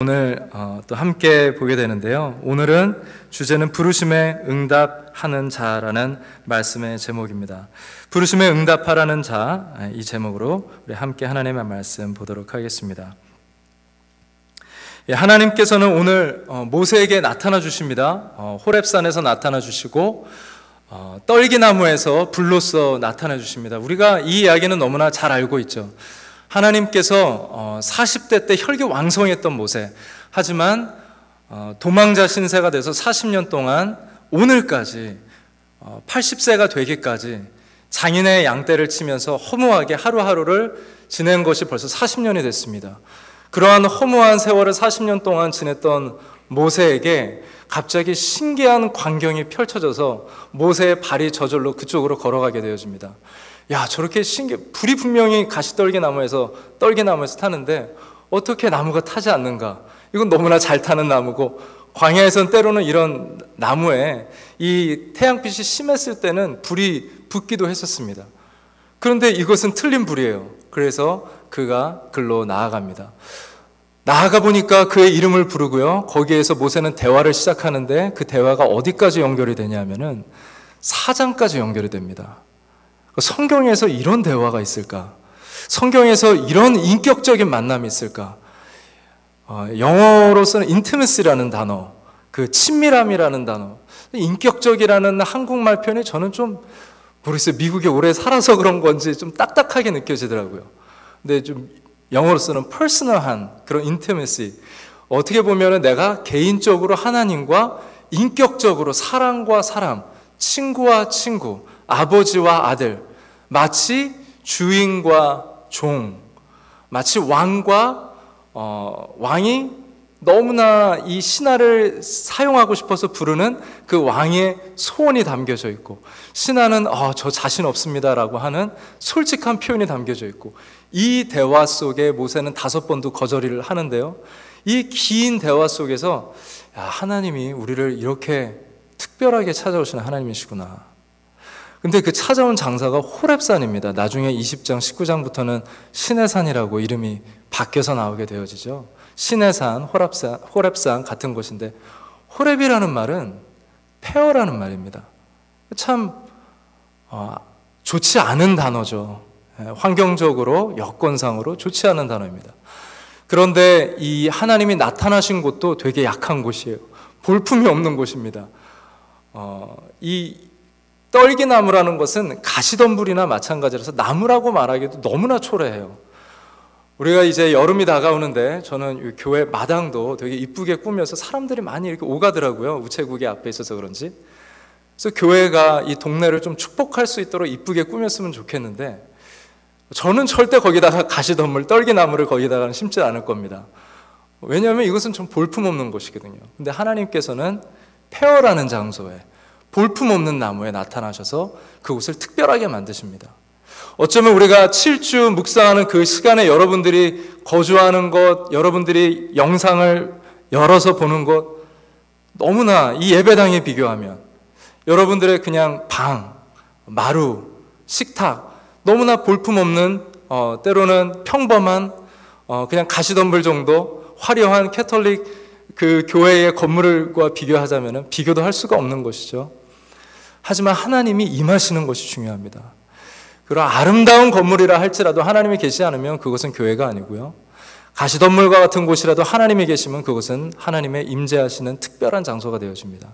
오늘 또 함께 보게 되는데요. 오늘은 주제는 부르심에 응답하는 자라는 말씀의 제목입니다. 부르심에 응답하라는 자, 이 제목으로 우리 함께 하나님의 말씀 보도록 하겠습니다. 하나님께서는 오늘 모세에게 나타나 주십니다. 호렙산에서 나타나 주시고 떨기나무에서 불로써 나타나 주십니다. 우리가 이 이야기는 너무나 잘 알고 있죠. 하나님께서 40대 때 혈기왕성했던 모세, 하지만 도망자 신세가 돼서 40년 동안 오늘까지 80세가 되기까지 장인의 양떼를 치면서 허무하게 하루하루를 지낸 것이 벌써 40년이 됐습니다. 그러한 허무한 세월을 40년 동안 지냈던 모세에게 갑자기 신기한 광경이 펼쳐져서 모세의 발이 저절로 그쪽으로 걸어가게 되어집니다. 야, 저렇게 불이 분명히 가시떨기나무에서 타는데 어떻게 나무가 타지 않는가? 이건 너무나 잘 타는 나무고, 광야에선 때로는 이런 나무에 이 태양빛이 심했을 때는 불이 붙기도 했었습니다. 그런데 이것은 틀린 불이에요. 그래서 그가 글로 나아갑니다. 나아가 보니까 그의 이름을 부르고요, 거기에서 모세는 대화를 시작하는데 그 대화가 어디까지 연결이 되냐면은 4장까지 연결이 됩니다. 성경에서 이런 대화가 있을까? 성경에서 이런 인격적인 만남이 있을까? 영어로서는 intimacy라는 단어, 그 친밀함이라는 단어, 인격적이라는 한국말 표현이 저는 좀 모르겠어요. 미국에 오래 살아서 그런 건지 좀 딱딱하게 느껴지더라고요. 근데 좀 영어로서는 personal한 그런 intimacy, 어떻게 보면은 내가 개인적으로 하나님과 인격적으로 사람과 사람, 친구와 친구, 아버지와 아들, 마치 주인과 종, 마치 왕과 왕이 너무나 이 신하를 사용하고 싶어서 부르는 그 왕의 소원이 담겨져 있고, 신하는 저 자신 없습니다라고 하는 솔직한 표현이 담겨져 있고, 이 대화 속에 모세는 5번도 거절을 하는데요, 이 긴 대화 속에서 하나님이 우리를 이렇게 특별하게 찾아오시는 하나님이시구나. 근데 그 찾아온 장사가 호렙산입니다. 나중에 20장, 19장부터는 신의 산이라고 이름이 바뀌어서 나오게 되어지죠. 신의 산, 호렙산 같은 곳인데, 호렙이라는 말은 폐허라는 말입니다. 참 좋지 않은 단어죠. 환경적으로, 여건상으로 좋지 않은 단어입니다. 그런데 이 하나님이 나타나신 곳도 되게 약한 곳이에요. 볼품이 없는 곳입니다. 이 떨기나무라는 것은 가시덤불이나 마찬가지라서 나무라고 말하기도 너무나 초라해요. 우리가 이제 여름이 다가오는데 저는 교회 마당도 되게 이쁘게 꾸며서 사람들이 많이 이렇게 오가더라고요. 우체국이 앞에 있어서 그런지. 그래서 교회가 이 동네를 좀 축복할 수 있도록 이쁘게 꾸몄으면 좋겠는데, 저는 절대 거기다가 가시덤불, 떨기나무를 거기다가는 심지 않을 겁니다. 왜냐하면 이것은 좀 볼품없는 곳이거든요. 근데 하나님께서는 폐허라는 장소에, 볼품없는 나무에 나타나셔서 그곳을 특별하게 만드십니다. 어쩌면 우리가 7주 묵상하는 그 시간에 여러분들이 거주하는 것, 여러분들이 영상을 열어서 보는 것, 너무나 이 예배당에 비교하면 여러분들의 그냥 방, 마루, 식탁, 너무나 볼품없는 때로는 평범한 그냥 가시덤불 정도 화려한 캐톨릭 그 교회의 건물과 비교하자면 비교도 할 수가 없는 것이죠. 하지만 하나님이 임하시는 것이 중요합니다. 그런 아름다운 건물이라 할지라도 하나님이 계시지 않으면 그것은 교회가 아니고요, 가시덤불과 같은 곳이라도 하나님이 계시면 그것은 하나님의 임재하시는 특별한 장소가 되어집니다.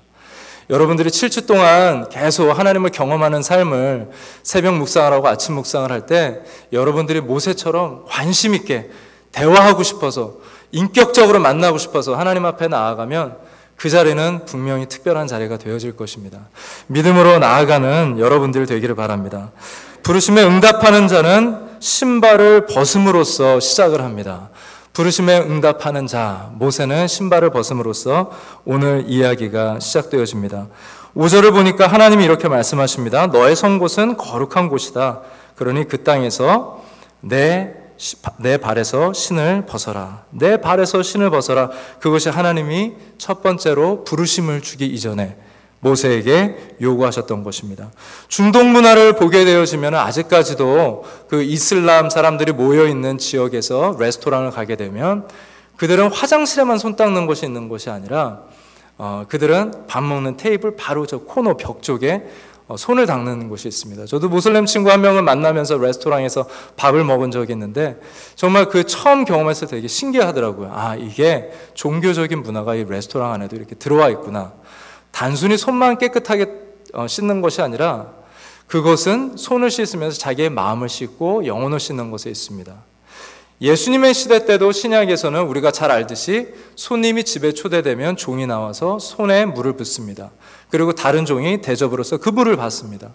여러분들이 7주 동안 계속 하나님을 경험하는 삶을 새벽 묵상을 하고 아침 묵상을 할 때 여러분들이 모세처럼 관심 있게 대화하고 싶어서, 인격적으로 만나고 싶어서 하나님 앞에 나아가면 그 자리는 분명히 특별한 자리가 되어질 것입니다. 믿음으로 나아가는 여러분들 되기를 바랍니다. 부르심에 응답하는 자는 신발을 벗음으로써 시작을 합니다. 부르심에 응답하는 자, 모세는 신발을 벗음으로써 오늘 이야기가 시작되어집니다. 5절을 보니까 하나님이 이렇게 말씀하십니다. 너의 선 곳은 거룩한 곳이다. 그러니 그 땅에서 내 발에서 신을 벗어라. 내 발에서 신을 벗어라. 그것이 하나님이 첫 번째로 부르심을 주기 이전에 모세에게 요구하셨던 것입니다. 중동 문화를 보게 되어지면 아직까지도 그 이슬람 사람들이 모여있는 지역에서 레스토랑을 가게 되면 그들은 화장실에만 손 닦는 곳이 있는 것이 아니라 그들은 밥 먹는 테이블 바로 저 코너 벽 쪽에 손을 닦는 곳이 있습니다. 저도 무슬림 친구 한 명을 만나면서 레스토랑에서 밥을 먹은 적이 있는데 정말 그 처음 경험했을 때 되게 신기하더라고요. 아, 이게 종교적인 문화가 이 레스토랑 안에도 이렇게 들어와 있구나. 단순히 손만 깨끗하게 씻는 것이 아니라 그것은 손을 씻으면서 자기의 마음을 씻고 영혼을 씻는 것에 있습니다. 예수님의 시대 때도 신약에서는 우리가 잘 알듯이 손님이 집에 초대되면 종이 나와서 손에 물을 붓습니다. 그리고 다른 종이 대접으로서 그 물을 받습니다.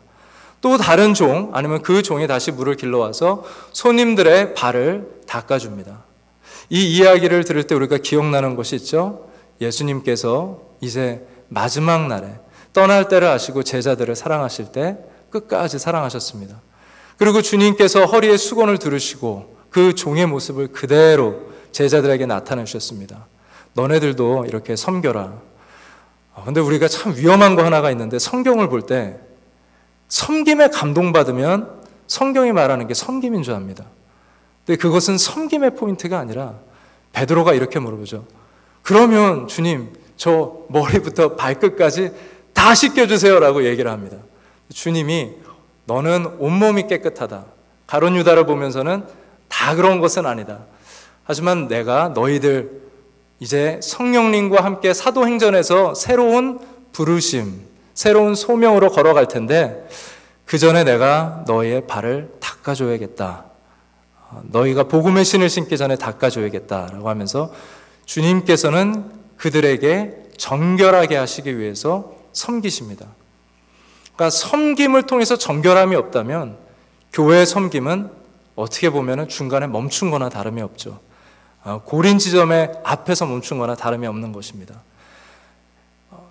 또 다른 종 아니면 그 종이 다시 물을 길러와서 손님들의 발을 닦아줍니다. 이 이야기를 들을 때 우리가 기억나는 것이 있죠. 예수님께서 이제 마지막 날에 떠날 때를 아시고 제자들을 사랑하실 때 끝까지 사랑하셨습니다. 그리고 주님께서 허리에 수건을 두르시고 그 종의 모습을 그대로 제자들에게 나타내주셨습니다. 너네들도 이렇게 섬겨라. 근데 우리가 참 위험한 거 하나가 있는데 성경을 볼 때 섬김에 감동받으면 성경이 말하는 게 섬김인 줄 압니다. 근데 그것은 섬김의 포인트가 아니라 베드로가 이렇게 물어보죠. 그러면 주님 저 머리부터 발끝까지 다 씻겨주세요 라고 얘기를 합니다. 주님이 너는 온몸이 깨끗하다. 가룟 유다를 보면서는 다 그런 것은 아니다. 하지만 내가 너희들 이제 성령님과 함께 사도행전에서 새로운 부르심, 새로운 소명으로 걸어갈 텐데 그 전에 내가 너희의 발을 닦아줘야겠다. 너희가 복음의 신을 신기 전에 닦아줘야겠다라고 하면서 주님께서는 그들에게 정결하게 하시기 위해서 섬기십니다. 그러니까 섬김을 통해서 정결함이 없다면 교회의 섬김은 어떻게 보면 중간에 멈춘 거나 다름이 없죠. 고린 지점의 앞에서 멈춘 거나 다름이 없는 것입니다.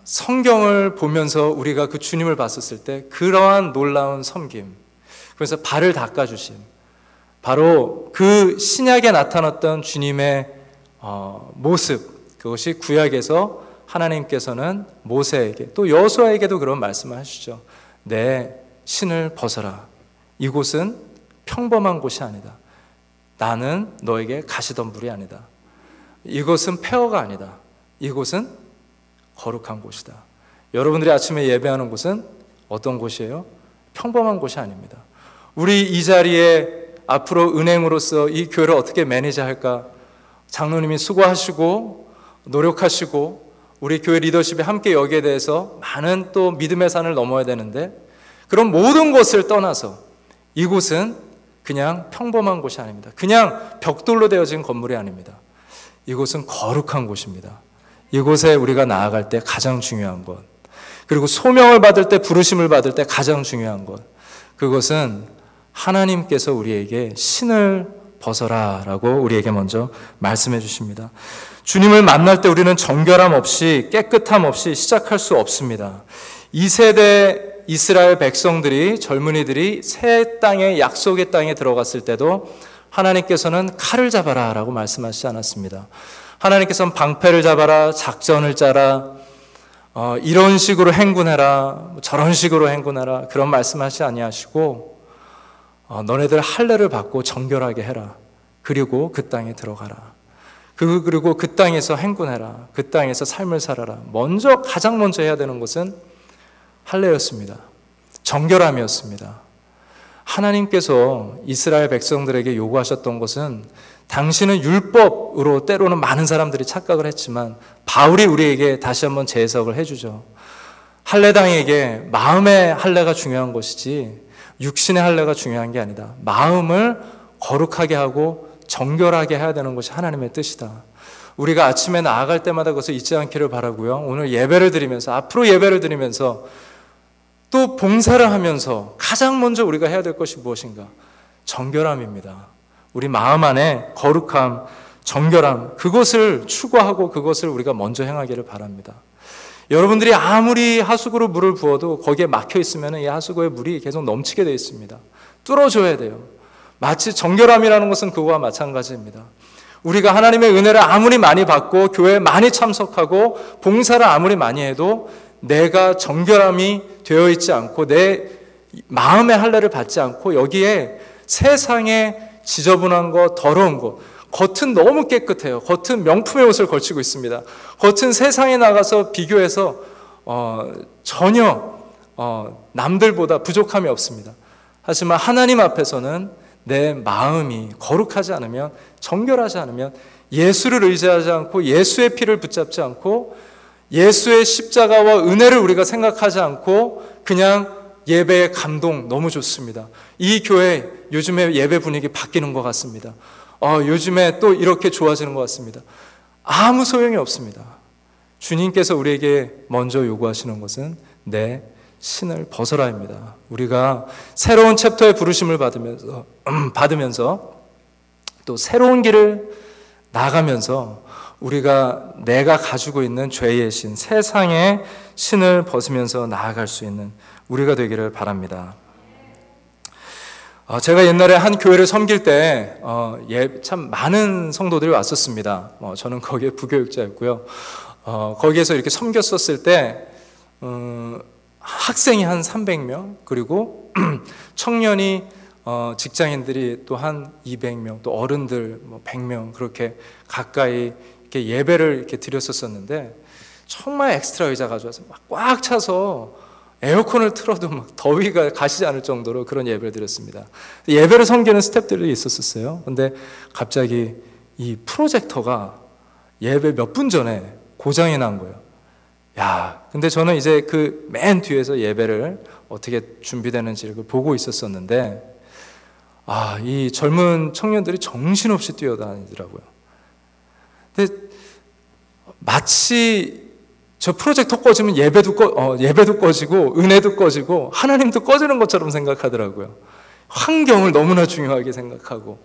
성경을 보면서 우리가 그 주님을 봤었을 때 그러한 놀라운 섬김, 그래서 발을 닦아주심, 바로 그 신약에 나타났던 주님의 모습, 그것이 구약에서 하나님께서는 모세에게 또 여호수아에게도 그런 말씀을 하시죠. 내 신을 벗어라. 이곳은 평범한 곳이 아니다. 나는 너에게 가시덤불이 아니다. 이곳은 폐허가 아니다. 이곳은 거룩한 곳이다. 여러분들이 아침에 예배하는 곳은 어떤 곳이에요? 평범한 곳이 아닙니다. 우리 이 자리에 앞으로 은행으로서 이 교회를 어떻게 매니지할까? 장로님이 수고하시고 노력하시고 우리 교회 리더십이 함께 여기에 대해서 많은 또 믿음의 산을 넘어야 되는데 그런 모든 것을 떠나서 이곳은 그냥 평범한 곳이 아닙니다. 그냥 벽돌로 되어진 건물이 아닙니다. 이곳은 거룩한 곳입니다. 이곳에 우리가 나아갈 때 가장 중요한 것, 그리고 소명을 받을 때, 부르심을 받을 때 가장 중요한 것, 그것은 하나님께서 우리에게 신을 벗어라 라고 우리에게 먼저 말씀해 주십니다. 주님을 만날 때 우리는 정결함 없이, 깨끗함 없이 시작할 수 없습니다. 이 세대 이스라엘 백성들이, 젊은이들이 새 땅에, 약속의 땅에 들어갔을 때도 하나님께서는 칼을 잡아라 라고 말씀하시지 않았습니다. 하나님께서는 방패를 잡아라, 작전을 짜라, 이런 식으로 행군해라, 저런 식으로 행군해라, 그런 말씀하시지 아니하시고 너네들 할례를 받고 정결하게 해라. 그리고 그 땅에 들어가라. 그리고 그 땅에서 행군해라. 그 땅에서 삶을 살아라. 가장 먼저 해야 되는 것은 할례였습니다. 정결함이었습니다. 하나님께서 이스라엘 백성들에게 요구하셨던 것은 당신은 율법으로 때로는 많은 사람들이 착각을 했지만 바울이 우리에게 다시 한번 재해석을 해주죠. 할례당에게 마음의 할례가 중요한 것이지 육신의 할례가 중요한 게 아니다. 마음을 거룩하게 하고 정결하게 해야 되는 것이 하나님의 뜻이다. 우리가 아침에 나아갈 때마다 그것을 잊지 않기를 바라고요. 오늘 예배를 드리면서, 앞으로 예배를 드리면서 또 봉사를 하면서 가장 먼저 우리가 해야 될 것이 무엇인가? 정결함입니다. 우리 마음 안에 거룩함, 정결함, 그것을 추구하고 그것을 우리가 먼저 행하기를 바랍니다. 여러분들이 아무리 하수구로 물을 부어도 거기에 막혀 있으면 이 하수구에 물이 계속 넘치게 되어 있습니다. 뚫어줘야 돼요. 마치 정결함이라는 것은 그거와 마찬가지입니다. 우리가 하나님의 은혜를 아무리 많이 받고 교회에 많이 참석하고 봉사를 아무리 많이 해도 내가 정결함이 되어 있지 않고 내 마음의 할례를 받지 않고 여기에 세상의 지저분한 것, 더러운 것, 겉은 너무 깨끗해요. 겉은 명품의 옷을 걸치고 있습니다. 겉은 세상에 나가서 비교해서 전혀 남들보다 부족함이 없습니다. 하지만 하나님 앞에서는 내 마음이 거룩하지 않으면, 정결하지 않으면, 예수를 의지하지 않고 예수의 피를 붙잡지 않고 예수의 십자가와 은혜를 우리가 생각하지 않고 그냥 예배의 감동 너무 좋습니다. 이 교회 요즘에 예배 분위기 바뀌는 것 같습니다. 요즘에 또 이렇게 좋아지는 것 같습니다. 아무 소용이 없습니다. 주님께서 우리에게 먼저 요구하시는 것은 내 신을 벗어라입니다. 우리가 새로운 챕터의 부르심을 받으면서 또 새로운 길을 나가면서 우리가 내가 가지고 있는 죄의 신, 세상의 신을 벗으면서 나아갈 수 있는 우리가 되기를 바랍니다. 제가 옛날에 한 교회를 섬길 때 참 많은 성도들이 왔었습니다. 저는 거기에 부교육자였고요. 거기에서 이렇게 섬겼었을 때 학생이 한 300명, 그리고 청년이 직장인들이 또 한 200명, 또 어른들 100명 그렇게 가까이 이렇게 예배를 이렇게 드렸었는데 정말 엑스트라 의자 가져와서 막 꽉 차서 에어컨을 틀어도 막 더위가 가시지 않을 정도로 그런 예배를 드렸습니다. 예배를 섬기는 스태프들이 있었어요. 근데 갑자기 이 프로젝터가 예배 몇 분 전에 고장이 난 거예요. 근데 저는 이제 그 맨 뒤에서 예배를 어떻게 준비되는지를 보고 있었었는데 이 젊은 청년들이 정신없이 뛰어다니더라고요. 근데 마치 저 프로젝터 꺼지면 예배도 꺼지고 은혜도 꺼지고 하나님도 꺼지는 것처럼 생각하더라고요. 환경을 너무나 중요하게 생각하고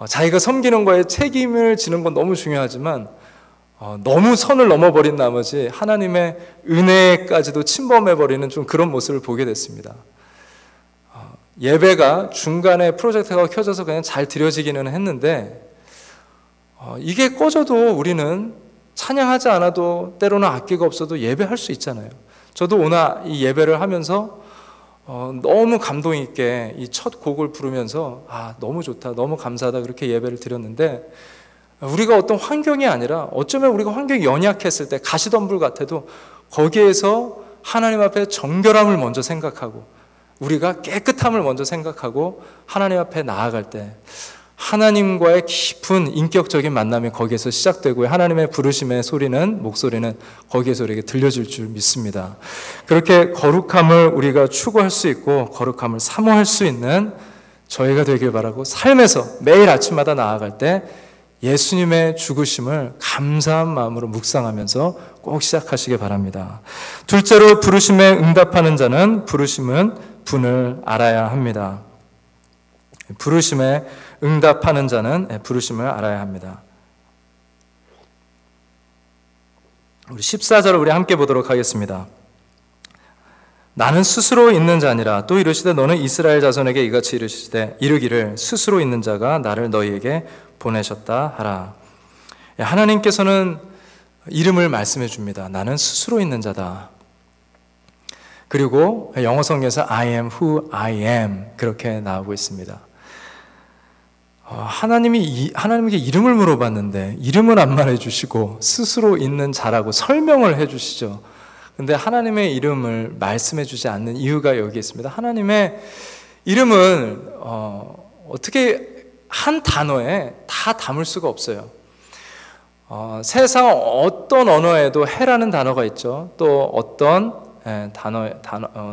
자기가 섬기는 거에 책임을 지는 건 너무 중요하지만 너무 선을 넘어버린 나머지 하나님의 은혜까지도 침범해버리는 좀 그런 모습을 보게 됐습니다. 예배가 중간에 프로젝터가 켜져서 그냥 잘 드려지기는 했는데 이게 꺼져도 우리는 찬양하지 않아도 때로는 악기가 없어도 예배할 수 있잖아요. 저도 오늘 이 예배를 하면서 너무 감동 있게 이 첫 곡을 부르면서 너무 좋다, 너무 감사하다 그렇게 예배를 드렸는데 우리가 어떤 환경이 아니라 어쩌면 우리가 환경이 연약했을 때 가시덤불 같아도 거기에서 하나님 앞에 정결함을 먼저 생각하고 우리가 깨끗함을 먼저 생각하고 하나님 앞에 나아갈 때 하나님과의 깊은 인격적인 만남이 거기에서 시작되고 하나님의 부르심의 목소리는 거기에서 우리에게 들려질 줄 믿습니다. 그렇게 거룩함을 우리가 추구할 수 있고 거룩함을 사모할 수 있는 저희가 되길 바라고 삶에서 매일 아침마다 나아갈 때 예수님의 죽으심을 감사한 마음으로 묵상하면서 꼭 시작하시기 바랍니다. 둘째로 부르심에 응답하는 자는 부르심은 분을 알아야 합니다. 부르심에 응답하는 자는 부르심을 알아야 합니다. 우리 14절을 우리 함께 보도록 하겠습니다. 나는 스스로 있는 자니라. 또 이르시되 너는 이스라엘 자손에게 이같이 이르기를 스스로 있는 자가 나를 너희에게 보내셨다 하라. 하나님께서는 이름을 말씀해 줍니다. 나는 스스로 있는 자다. 그리고 영어 성경에서 I am who I am 그렇게 나오고 있습니다. 하나님에게 이름을 물어봤는데 이름을 안 말해주시고 스스로 있는 자라고 설명을 해주시죠. 근데 하나님의 이름을 말씀해주지 않는 이유가 여기 있습니다. 하나님의 이름은 어떻게 한 단어에 다 담을 수가 없어요. 세상 어떤 언어에도 해라는 단어가 있죠. 또 어떤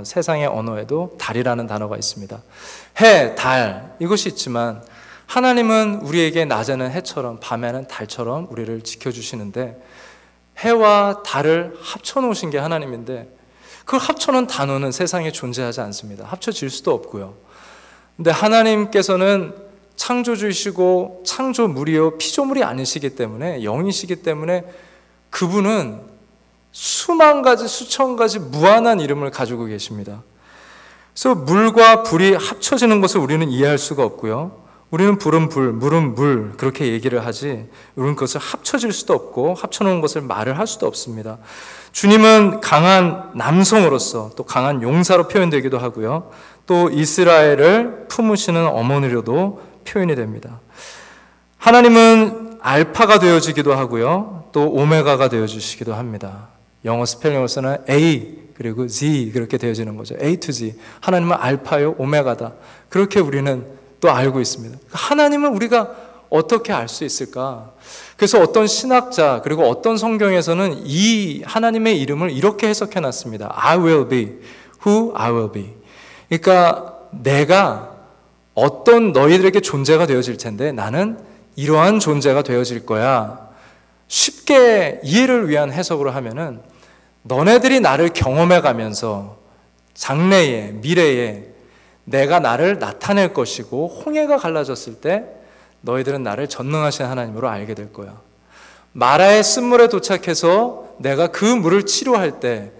세상의 언어에도 달이라는 단어가 있습니다. 해, 달 이것이 있지만 하나님은 우리에게 낮에는 해처럼 밤에는 달처럼 우리를 지켜주시는데 해와 달을 합쳐놓으신 게 하나님인데 그걸 합쳐놓은 단어는 세상에 존재하지 않습니다. 합쳐질 수도 없고요. 근데 하나님께서는 창조주이시고 창조물이요 피조물이 아니시기 때문에 영이시기 때문에 그분은 수만 가지 수천 가지 무한한 이름을 가지고 계십니다. 그래서 물과 불이 합쳐지는 것을 우리는 이해할 수가 없고요. 우리는 불은 불, 물은 물 그렇게 얘기를 하지 우리는 그것을 합쳐질 수도 없고 합쳐놓은 것을 말을 할 수도 없습니다. 주님은 강한 남성으로서 또 강한 용사로 표현되기도 하고요. 또 이스라엘을 품으시는 어머니로도 표현이 됩니다. 하나님은 알파가 되어주기도 하고요, 또 오메가가 되어주시기도 합니다. 영어 스펠링으로서는 A 그리고 Z 그렇게 되어지는 거죠. A to Z. 하나님은 알파요 오메가다. 그렇게 우리는 또 알고 있습니다. 하나님은 우리가 어떻게 알 수 있을까? 그래서 어떤 신학자 그리고 어떤 성경에서는 이 하나님의 이름을 이렇게 해석해 놨습니다. I will be who I will be. 그러니까 내가 어떤 너희들에게 존재가 되어질 텐데 나는 이러한 존재가 되어질 거야. 쉽게 이해를 위한 해석으로 하면은 너네들이 나를 경험해 가면서 장래에, 미래에 내가 나를 나타낼 것이고 홍해가 갈라졌을 때 너희들은 나를 전능하신 하나님으로 알게 될 거야. 마라의 쓴물에 도착해서 내가 그 물을 치료할 때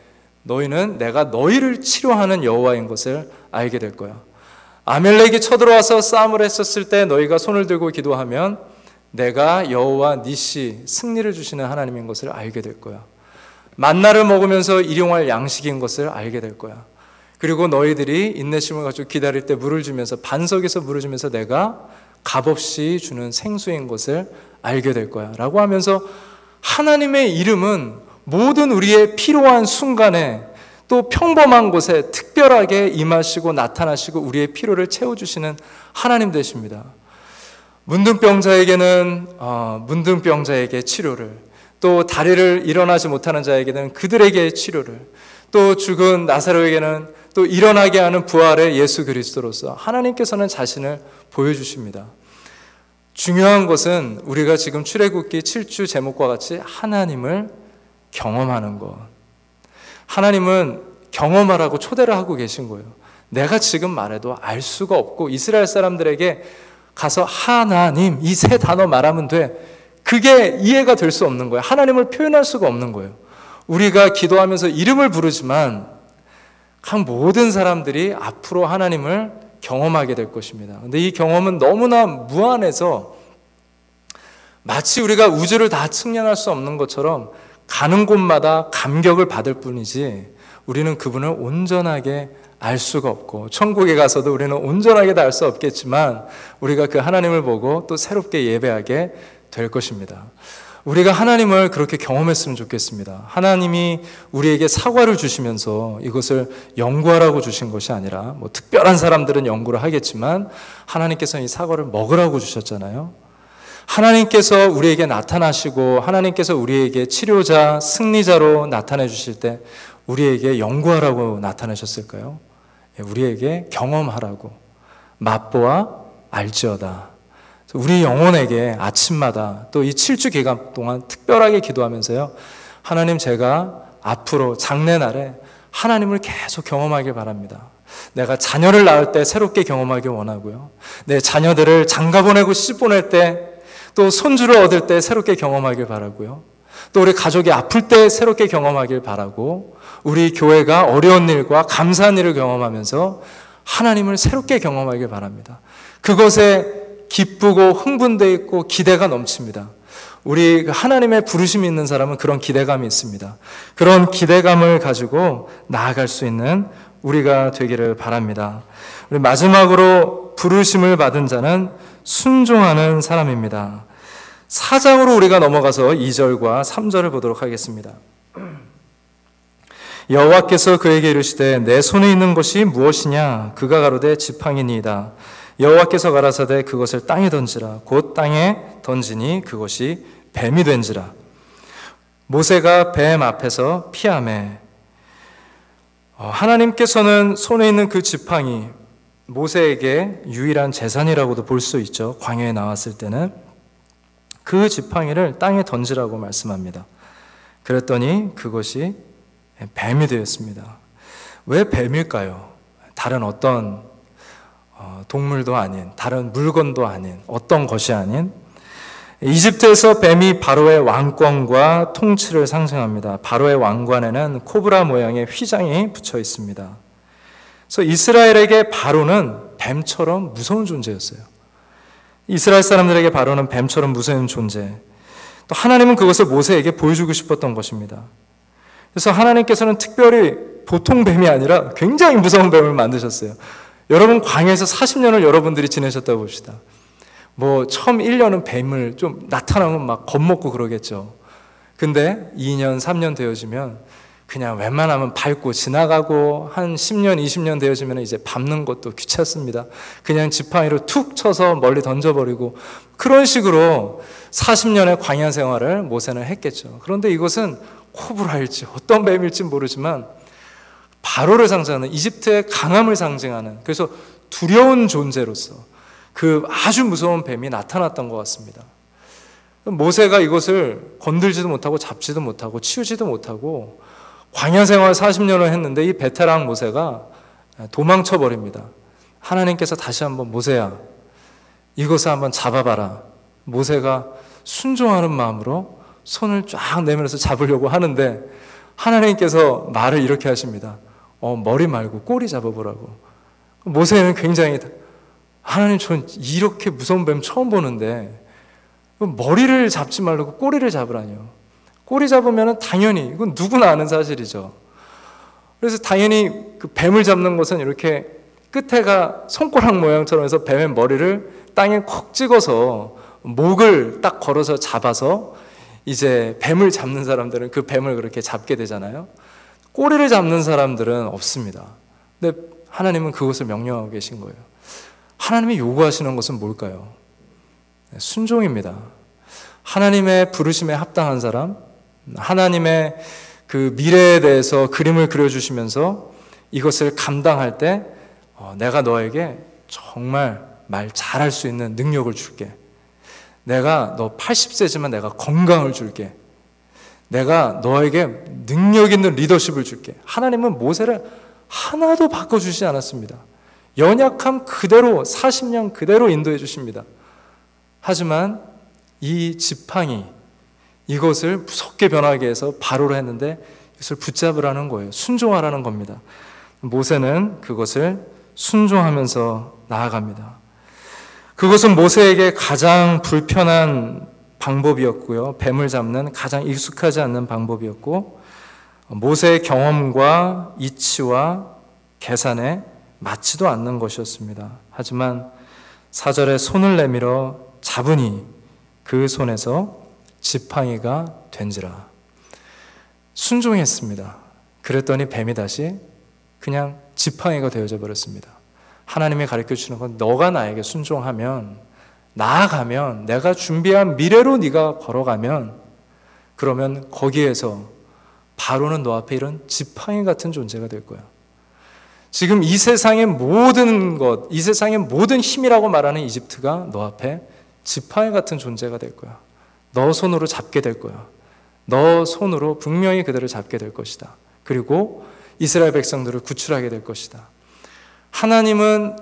너희는 내가 너희를 치료하는 여호와인 것을 알게 될 거야. 아멜렉이 쳐들어와서 싸움을 했었을 때 너희가 손을 들고 기도하면 내가 여호와 니시 승리를 주시는 하나님인 것을 알게 될 거야. 만나를 먹으면서 일용할 양식인 것을 알게 될 거야. 그리고 너희들이 인내심을 가지고 기다릴 때 물을 주면서 반석에서 물을 주면서 내가 값없이 주는 생수인 것을 알게 될 거야 라고 하면서 하나님의 이름은 모든 우리의 필요한 순간에 또 평범한 곳에 특별하게 임하시고 나타나시고 우리의 필요를 채워주시는 하나님 되십니다. 문둥병자에게는 문둥병자에게 치료를, 또 다리를 일어나지 못하는 자에게는 그들에게 치료를, 또 죽은 나사로에게는 또 일어나게 하는 부활의 예수 그리스도로서 하나님께서는 자신을 보여주십니다. 중요한 것은 우리가 지금 출애굽기 7주 제목과 같이 하나님을 경험하는 것. 하나님은 경험하라고 초대를 하고 계신 거예요. 내가 지금 말해도 알 수가 없고 이스라엘 사람들에게 가서 하나님 이 세 단어 말하면 돼. 그게 이해가 될 수 없는 거예요. 하나님을 표현할 수가 없는 거예요. 우리가 기도하면서 이름을 부르지만 모든 사람들이 앞으로 하나님을 경험하게 될 것입니다. 근데 이 경험은 너무나 무한해서 마치 우리가 우주를 다 측량할 수 없는 것처럼 가는 곳마다 감격을 받을 뿐이지 우리는 그분을 온전하게 알 수가 없고 천국에 가서도 우리는 온전하게 다 알 수 없겠지만 우리가 그 하나님을 보고 또 새롭게 예배하게 될 것입니다. 우리가 하나님을 그렇게 경험했으면 좋겠습니다. 하나님이 우리에게 사과를 주시면서 이것을 연구하라고 주신 것이 아니라 특별한 사람들은 연구를 하겠지만 하나님께서는 이 사과를 먹으라고 주셨잖아요. 하나님께서 우리에게 나타나시고 하나님께서 우리에게 치료자, 승리자로 나타내 주실 때 우리에게 연구하라고 나타내셨을까요? 우리에게 경험하라고 맛보아 알지어다. 우리 영혼에게 아침마다 또 이 7주 기간 동안 특별하게 기도하면서요, 하나님 제가 앞으로 장래날에 하나님을 계속 경험하길 바랍니다. 내가 자녀를 낳을 때 새롭게 경험하길 원하고요, 내 자녀들을 장가 보내고 시집 보낼 때 또 손주를 얻을 때 새롭게 경험하길 바라고요, 또 우리 가족이 아플 때 새롭게 경험하길 바라고, 우리 교회가 어려운 일과 감사한 일을 경험하면서 하나님을 새롭게 경험하길 바랍니다. 그것에 기쁘고 흥분되어 있고 기대가 넘칩니다. 우리 하나님의 부르심이 있는 사람은 그런 기대감이 있습니다. 그런 기대감을 가지고 나아갈 수 있는 우리가 되기를 바랍니다. 우리 마지막으로 부르심을 받은 자는 순종하는 사람입니다. 4장으로 우리가 넘어가서 2절과 3절을 보도록 하겠습니다. 여호와께서 그에게 이르시되 내 손에 있는 것이 무엇이냐? 그가 가로되 지팡이니이다. 여호와께서 가라사대 그것을 땅에 던지라. 곧 땅에 던지니 그것이 뱀이 된지라. 모세가 뱀 앞에서 피하매. 하나님께서는 손에 있는 그 지팡이, 모세에게 유일한 재산이라고도 볼 수 있죠. 광야에 나왔을 때는 그 지팡이를 땅에 던지라고 말씀합니다. 그랬더니 그것이 뱀이 되었습니다. 왜 뱀일까요? 다른 어떤 동물도 아닌, 다른 물건도 아닌, 어떤 것이 아닌, 이집트에서 뱀이 바로의 왕권과 통치를 상징합니다. 바로의 왕관에는 코브라 모양의 휘장이 붙여 있습니다. 그래서 이스라엘에게 바로는 뱀처럼 무서운 존재였어요. 이스라엘 사람들에게 바로는 뱀처럼 무서운 존재. 또 하나님은 그것을 모세에게 보여주고 싶었던 것입니다. 그래서 하나님께서는 특별히 보통 뱀이 아니라 굉장히 무서운 뱀을 만드셨어요. 여러분 광야에서 40년을 여러분들이 지내셨다고 봅시다. 뭐 처음 1년은 뱀을 좀 나타나면 막 겁먹고 그러겠죠. 근데 2년, 3년 되어지면 그냥 웬만하면 밟고 지나가고, 한 10년, 20년 되어지면 이제 밟는 것도 귀찮습니다. 그냥 지팡이로 툭 쳐서 멀리 던져버리고, 그런 식으로 40년의 광야 생활을 모세는 했겠죠. 그런데 이것은 코브라일지 어떤 뱀일지 모르지만 바로를 상징하는, 이집트의 강함을 상징하는, 그래서 두려운 존재로서 그 아주 무서운 뱀이 나타났던 것 같습니다. 모세가 이것을 건들지도 못하고 잡지도 못하고 치우지도 못하고 광야 생활 40년을 했는데, 이 베테랑 모세가 도망쳐 버립니다. 하나님께서 다시 한번 모세야, 이것을 한번 잡아봐라. 모세가 순종하는 마음으로 손을 쫙 내밀어서 잡으려고 하는데 하나님께서 말을 이렇게 하십니다. 머리 말고 꼬리 잡아보라고. 모세는 굉장히, 하나님, 전 이렇게 무서운 뱀 처음 보는데 머리를 잡지 말고 꼬리를 잡으라니요. 꼬리 잡으면 당연히, 이건 누구나 아는 사실이죠. 그래서 당연히 그 뱀을 잡는 것은 이렇게 끝에가 손가락 모양처럼 해서 뱀의 머리를 땅에 콕 찍어서 목을 딱 걸어서 잡아서 이제 뱀을 잡는 사람들은 그 뱀을 그렇게 잡게 되잖아요. 꼬리를 잡는 사람들은 없습니다. 근데 하나님은 그것을 명령하고 계신 거예요. 하나님이 요구하시는 것은 뭘까요? 순종입니다. 하나님의 부르심에 합당한 사람, 하나님의 그 미래에 대해서 그림을 그려주시면서 이것을 감당할 때 내가 너에게 정말 말 잘할 수 있는 능력을 줄게. 내가 너 80세지만 내가 건강을 줄게. 내가 너에게 능력 있는 리더십을 줄게. 하나님은 모세를 하나도 바꿔주지 않았습니다. 연약함 그대로 40년 그대로 인도해 주십니다. 하지만 이 지팡이, 이것을 무섭게 변하게 해서 바로로 했는데 이것을 붙잡으라는 거예요. 순종하라는 겁니다. 모세는 그것을 순종하면서 나아갑니다. 그것은 모세에게 가장 불편한 방법이었고요. 뱀을 잡는 가장 익숙하지 않는 방법이었고, 모세의 경험과 이치와 계산에 맞지도 않는 것이었습니다. 하지만 4절에 손을 내밀어 잡으니 그 손에서 지팡이가 된지라. 순종했습니다. 그랬더니 뱀이 다시 그냥 지팡이가 되어져 버렸습니다. 하나님이 가르쳐 주시는 건, 너가 나에게 순종하면, 나아가면, 내가 준비한 미래로 네가 걸어가면, 그러면 거기에서 바로는 너 앞에 이런 지팡이 같은 존재가 될 거야. 지금 이 세상의 모든 것, 이 세상의 모든 힘이라고 말하는 이집트가 너 앞에 지팡이 같은 존재가 될 거야. 너 손으로 잡게 될 거야. 너 손으로 분명히 그들을 잡게 될 것이다. 그리고 이스라엘 백성들을 구출하게 될 것이다. 하나님은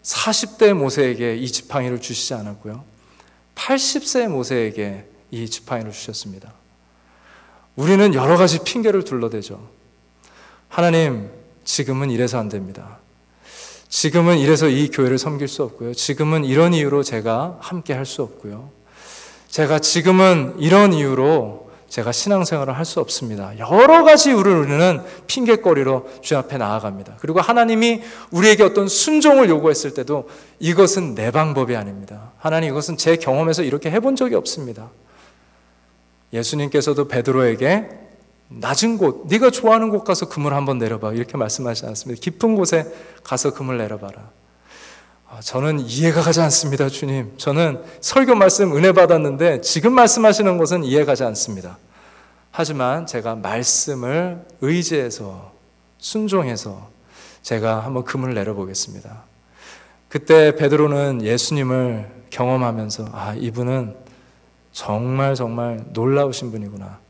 40대 모세에게 이 지팡이를 주시지 않았고요. 80세 모세에게 이 지팡이를 주셨습니다. 우리는 여러 가지 핑계를 둘러대죠. 하나님, 지금은 이래서 안 됩니다. 지금은 이래서 이 교회를 섬길 수 없고요. 지금은 이런 이유로 제가 함께 할 수 없고요. 제가 지금은 이런 이유로 제가 신앙생활을 할 수 없습니다. 여러 가지 이유를 우리는 핑계거리로 주 앞에 나아갑니다. 그리고 하나님이 우리에게 어떤 순종을 요구했을 때도 이것은 내 방법이 아닙니다. 하나님, 이것은 제 경험에서 이렇게 해본 적이 없습니다. 예수님께서도 베드로에게 낮은 곳, 네가 좋아하는 곳 가서 그물 한번 내려봐, 이렇게 말씀하시지 않습니다. 깊은 곳에 가서 그물 내려봐라. 저는 이해가 가지 않습니다. 주님, 저는 설교 말씀 은혜 받았는데 지금 말씀하시는 것은 이해가지 않습니다. 하지만 제가 말씀을 의지해서 순종해서 제가 한번 그물을 내려보겠습니다. 그때 베드로는 예수님을 경험하면서, 이분은 정말 정말 놀라우신 분이구나.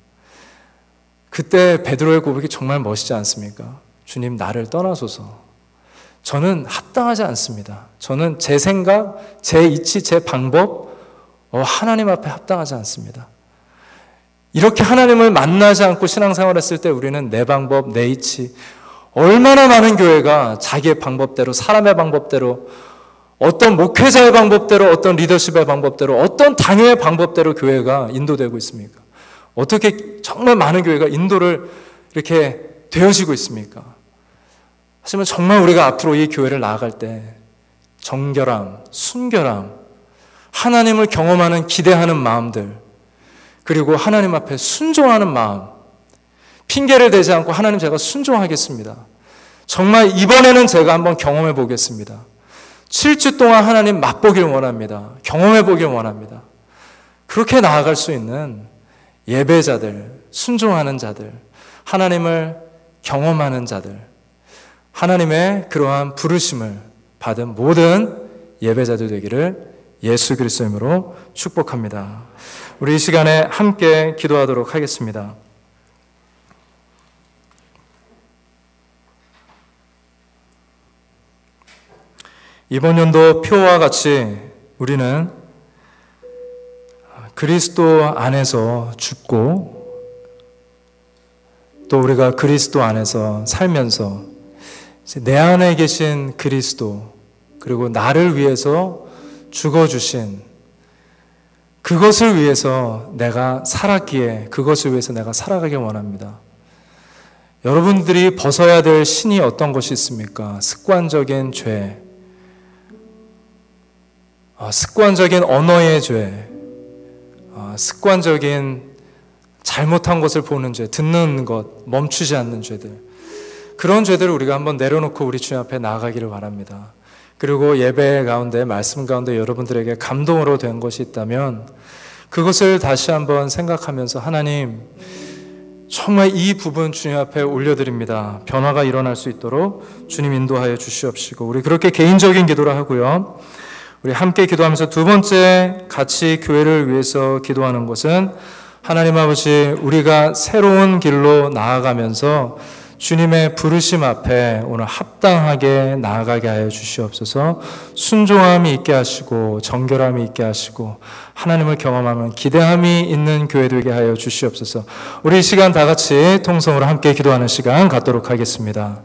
그때 베드로의 고백이 정말 멋있지 않습니까? 주님, 나를 떠나소서. 저는 합당하지 않습니다. 저는 제 생각, 제 이치, 제 방법, 하나님 앞에 합당하지 않습니다. 이렇게 하나님을 만나지 않고 신앙생활을 했을 때 우리는 내 방법, 내 이치, 얼마나 많은 교회가 자기의 방법대로, 사람의 방법대로, 어떤 목회자의 방법대로, 어떤 리더십의 방법대로, 어떤 당회의 방법대로 교회가 인도되고 있습니까? 어떻게 정말 많은 교회가 인도를 이렇게 되어지고 있습니까? 하지만 정말 우리가 앞으로 이 교회를 나아갈 때 정결함, 순결함, 하나님을 경험하는 기대하는 마음들, 그리고 하나님 앞에 순종하는 마음, 핑계를 대지 않고 하나님 제가 순종하겠습니다. 정말 이번에는 제가 한번 경험해 보겠습니다. 7주 동안 하나님 맛보길 원합니다. 경험해 보길 원합니다. 그렇게 나아갈 수 있는 예배자들, 순종하는 자들, 하나님을 경험하는 자들, 하나님의 그러한 부르심을 받은 모든 예배자들 되기를 예수 그리스도의 이름으로 축복합니다. 우리 이 시간에 함께 기도하도록 하겠습니다. 이번 연도 표와 같이 우리는 그리스도 안에서 죽고 또 우리가 그리스도 안에서 살면서 내 안에 계신 그리스도, 그리고 나를 위해서 죽어주신 그것을 위해서 내가 살았기에 그것을 위해서 내가 살아가길 원합니다. 여러분들이 벗어야 될 신이 어떤 것이 있습니까? 습관적인 죄, 습관적인 언어의 죄, 습관적인 잘못한 것을 보는 죄, 듣는 것, 멈추지 않는 죄들, 그런 죄들을 우리가 한번 내려놓고 우리 주님 앞에 나아가기를 바랍니다. 그리고 예배 가운데, 말씀 가운데 여러분들에게 감동으로 된 것이 있다면 그것을 다시 한번 생각하면서 하나님, 정말 이 부분 주님 앞에 올려드립니다. 변화가 일어날 수 있도록 주님 인도하여 주시옵시고, 우리 그렇게 개인적인 기도를 하고요. 우리 함께 기도하면서 두 번째 같이 교회를 위해서 기도하는 것은 하나님 아버지, 우리가 새로운 길로 나아가면서 주님의 부르심 앞에 오늘 합당하게 나아가게 하여 주시옵소서. 순종함이 있게 하시고 정결함이 있게 하시고 하나님을 경험하면 기대함이 있는 교회 되게 하여 주시옵소서. 우리 이 시간 다 같이 통성으로 함께 기도하는 시간 갖도록 하겠습니다.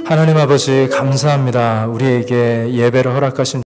하나님 아버지 감사합니다. 우리에게 예배를 허락하신